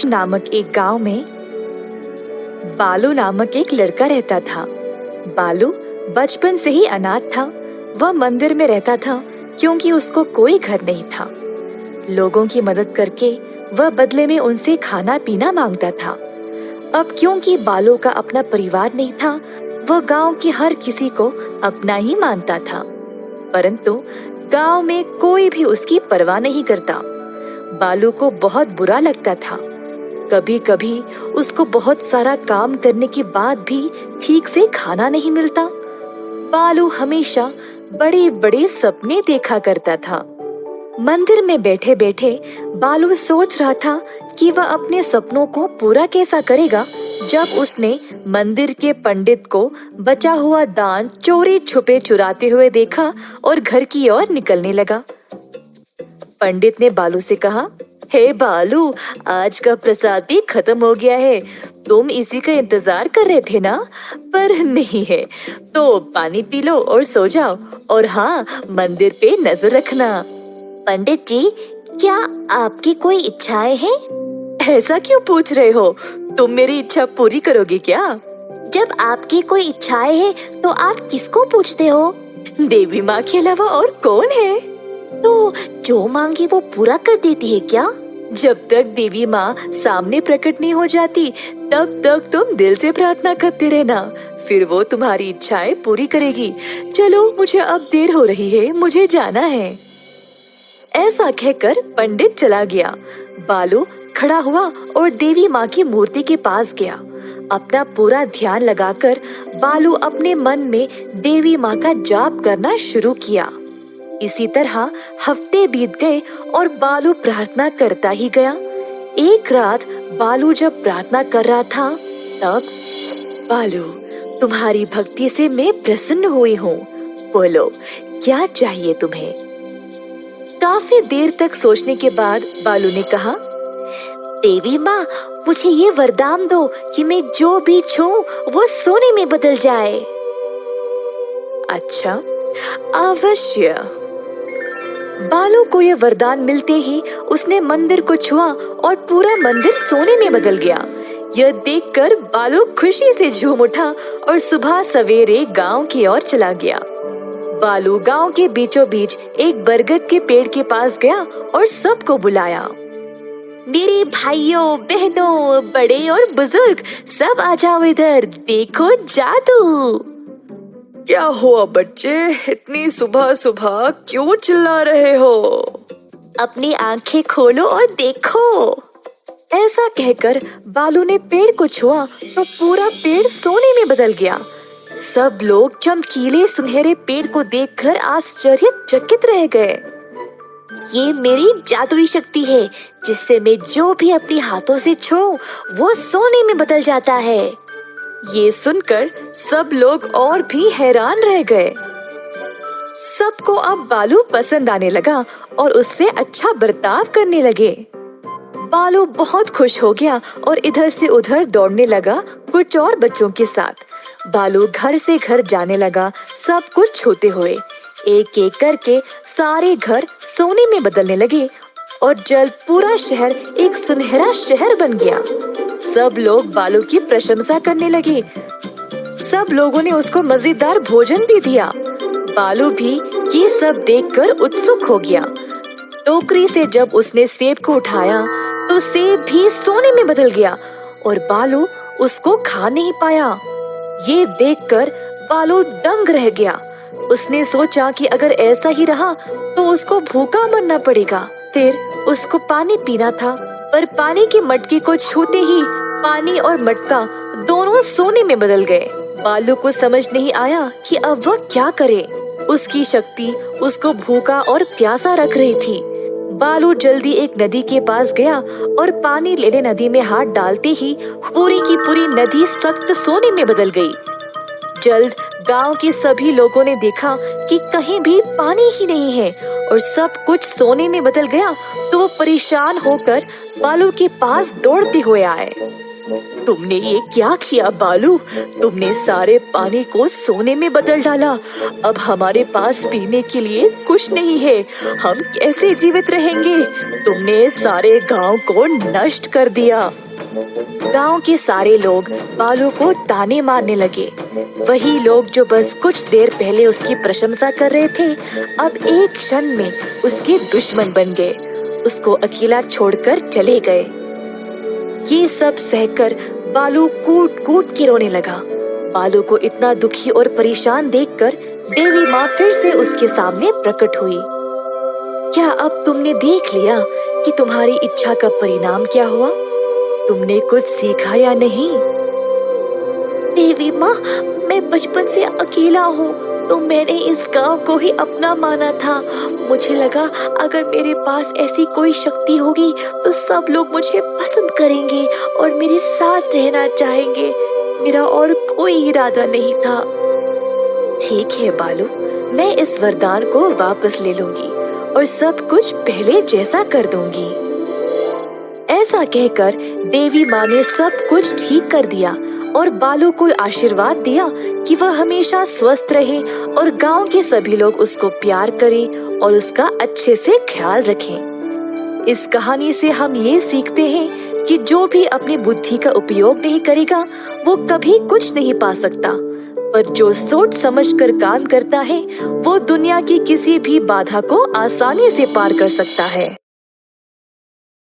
नामक एक गांव में बालू नामक एक लड़का रहता था। बालू बचपन से ही अनाथ था। वह मंदिर में रहता था क्योंकि उसको कोई घर नहीं था। लोगों की मदद करके वह बदले में उनसे खाना पीना मांगता था। अब क्योंकि बालू का अपना परिवार नहीं था, वह गांव के हर किसी को अपना ही मानता था, परंतु गांव में कोई भी उसकी परवाह नहीं करता। बालू को बहुत बुरा लगता था। कभी कभी उसको बहुत सारा काम करने के बाद भी ठीक से खाना नहीं मिलता। बालू हमेशा बड़े बड़े सपने देखा करता था। मंदिर में बैठे बैठे बालू सोच रहा था कि वह अपने सपनों को पूरा कैसा करेगा, जब उसने मंदिर के पंडित को बचा हुआ दान चोरी छुपे चुराते हुए देखा और घर की ओर निकलने लगा। पंडित ने बालू से कहा, हे बालू, आज का प्रसाद भी खत्म हो गया है। तुम इसी का इंतजार कर रहे थे ना? पर नहीं है तो पानी पी लो और सो जाओ, और हाँ, मंदिर पे नजर रखना। पंडित जी, क्या आपकी कोई इच्छाएं हैं? ऐसा क्यों पूछ रहे हो? तुम मेरी इच्छा पूरी करोगे क्या? जब आपकी कोई इच्छाएं हैं तो आप किसको पूछते हो? देवी माँ के अलावा और कौन है? तो जो मांगे वो पूरा कर देती है क्या? जब तक देवी माँ सामने प्रकट नहीं हो जाती, तब तक तुम दिल से प्रार्थना करते रहना, फिर वो तुम्हारी इच्छाएं पूरी करेगी। चलो, मुझे अब देर हो रही है, मुझे जाना है। ऐसा कहकर पंडित चला गया। बालू खड़ा हुआ और देवी माँ की मूर्ति के पास गया। अपना पूरा ध्यान लगाकर बालू अपने मन में देवी माँ का जाप करना शुरू किया। इसी तरह हफ्ते बीत गए और बालू प्रार्थना करता ही गया। एक रात बालू जब प्रार्थना कर रहा था, तब बालू, तुम्हारी भक्ति से मैं प्रसन्न हुई हूँ। बोलो, क्या चाहिए तुम्हें? काफी देर तक सोचने के बाद बालू ने कहा, देवी माँ, मुझे ये वरदान दो कि मैं जो भी छूऊं वो सोने में बदल जाए। अच्छा, अवश्य। बालू को यह वरदान मिलते ही उसने मंदिर को छुआ और पूरा मंदिर सोने में बदल गया। यह देखकर बालू खुशी से झूम उठा और सुबह सवेरे गांव की ओर चला गया। बालू गांव के बीचों बीच एक बरगद के पेड़ के पास गया और सबको बुलाया। मेरे भाइयों बहनों, बड़े और बुजुर्ग, सब आ जाओ इधर, देखो जादू। क्या हुआ बच्चे, इतनी सुबह सुबह क्यों चिल्ला रहे हो? अपनी आंखें खोलो और देखो। ऐसा कहकर बालू ने पेड़ को छुआ तो पूरा पेड़ सोने में बदल गया। सब लोग चमकीले सुनहरे पेड़ को देखकर आश्चर्यचकित रह गए। ये मेरी जादुई शक्ति है, जिससे मैं जो भी अपने हाथों से छूऊं वो सोने में बदल जाता है। ये सुनकर सब लोग और भी हैरान रह गए। सबको अब बालू पसंद आने लगा और उससे अच्छा बर्ताव करने लगे। बालू बहुत खुश हो गया और इधर से उधर दौड़ने लगा कुछ और बच्चों के साथ। बालू घर से घर जाने लगा, सब कुछ छूते हुए। एक एक करके सारे घर सोने में बदलने लगे और जल्द पूरा शहर एक सुनहरा शहर बन गया। सब लोग बालू की प्रशंसा करने लगे। सब लोगों ने उसको मजेदार भोजन भी दिया। बालू भी ये सब देखकर उत्सुक हो गया। टोकरी से जब उसने सेब को उठाया तो सेब भी सोने में बदल गया और बालू उसको खा नहीं पाया। ये देखकर बालू दंग रह गया। उसने सोचा कि अगर ऐसा ही रहा तो उसको भूखा मरना पड़ेगा। फिर उसको पानी पीना था, पर पानी की मटकी को छूते ही पानी और मटका दोनों सोने में बदल गए। बालू को समझ नहीं आया कि अब वह क्या करे। उसकी शक्ति उसको भूखा और प्यासा रख रही थी। बालू जल्दी एक नदी के पास गया और पानी लेने नदी में हाथ डालते ही पूरी की पूरी नदी सख्त सोने में बदल गई। जल्द गांव के सभी लोगों ने देखा कि कहीं भी पानी ही नहीं है और सब कुछ सोने में बदल गया, तो वो परेशान होकर बालू के पास दौड़ते हुए आए। तुमने ये क्या किया बालू? तुमने सारे पानी को सोने में बदल डाला। अब हमारे पास पीने के लिए कुछ नहीं है। हम कैसे जीवित रहेंगे? तुमने सारे गांव को नष्ट कर दिया। गांव के सारे लोग बालू को ताने मारने लगे। वही लोग जो बस कुछ देर पहले उसकी प्रशंसा कर रहे थे, अब एक क्षण में उसके दुश्मन बन गए। उसको अकेला छोड़कर चले गए। ये सब सहकर बालू कूट कूट के रोने लगा। बालू को इतना दुखी और परेशान देखकर देवी माँ फिर से उसके सामने प्रकट हुई। क्या अब तुमने देख लिया कि तुम्हारी इच्छा का परिणाम क्या हुआ? तुमने कुछ सीखा या नहीं? देवी माँ, मैं बचपन से अकेला हूँ, तो मैंने इस गांव को ही अपना माना था। मुझे लगा अगर मेरे पास ऐसी कोई शक्ति होगी तो सब लोग मुझे पसंद करेंगे और मेरे साथ रहना चाहेंगे। मेरा और कोई इरादा नहीं था। ठीक है बालू, मैं इस वरदान को वापस ले लूंगी और सब कुछ पहले जैसा कर दूंगी। ऐसा कहकर देवी माँ ने सब कुछ ठीक कर दिया और बालू को आशीर्वाद दिया कि वह हमेशा स्वस्थ रहे और गांव के सभी लोग उसको प्यार करें और उसका अच्छे से ख्याल रखें। इस कहानी से हम ये सीखते हैं कि जो भी अपनी बुद्धि का उपयोग नहीं करेगा वो कभी कुछ नहीं पा सकता, पर जो सोच समझकर काम करता है वो दुनिया की किसी भी बाधा को आसानी से पार कर सकता है।